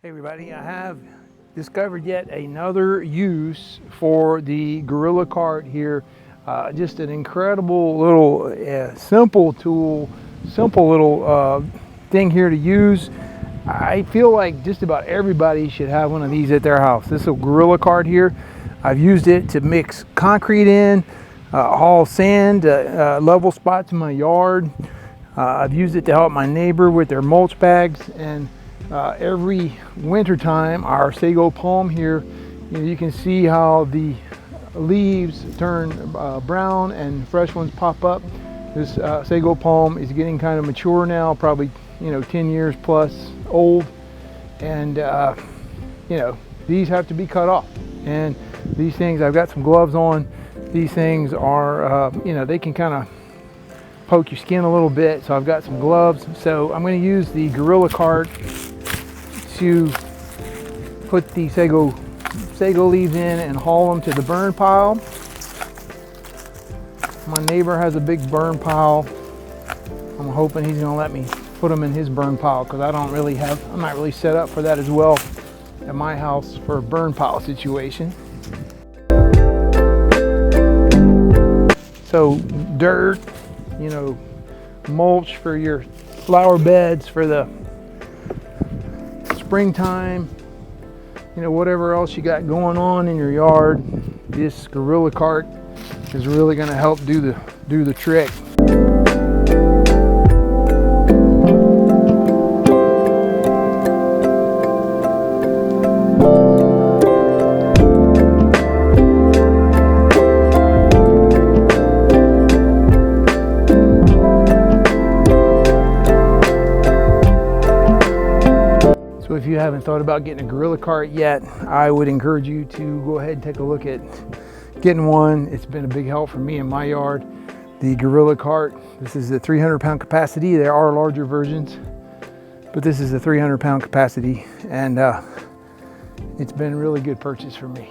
Hey everybody, I have discovered yet another use for the Gorilla Cart here. Just an incredible little simple tool, simple little thing here to use. I feel like just about everybody should have one of these at their house. This is a Gorilla Cart here. I've used it to mix concrete in, haul sand, level spots in my yard. I've used it to help my neighbor with their mulch bags, and every winter time our sago palm here, you can see how the leaves turn brown and fresh ones pop up. This sago palm is getting kind of mature now, probably 10 years plus old, and these have to be cut off. And these things, I've got some gloves on. These things are they can kind of poke your skin a little bit, so I've got some gloves. So I'm going to use the Gorilla Cart to put the sago leaves in and haul them to the burn pile. My neighbor has a big burn pile. I'm hoping he's going to let me put them in his burn pile, because I'm not really set up for that as well at my house for a burn pile situation. So dirt, mulch for your flower beds for the springtime, whatever else you got going on in your yard, this Gorilla Cart is really going to help do the trick. So if you haven't thought about getting a Gorilla Cart yet, I would encourage you to go ahead and take a look at getting one. It's been a big help for me in my yard. The Gorilla Cart, this is the 300-pound capacity. There are larger versions, but this is the 300-pound capacity, and it's been a really good purchase for me.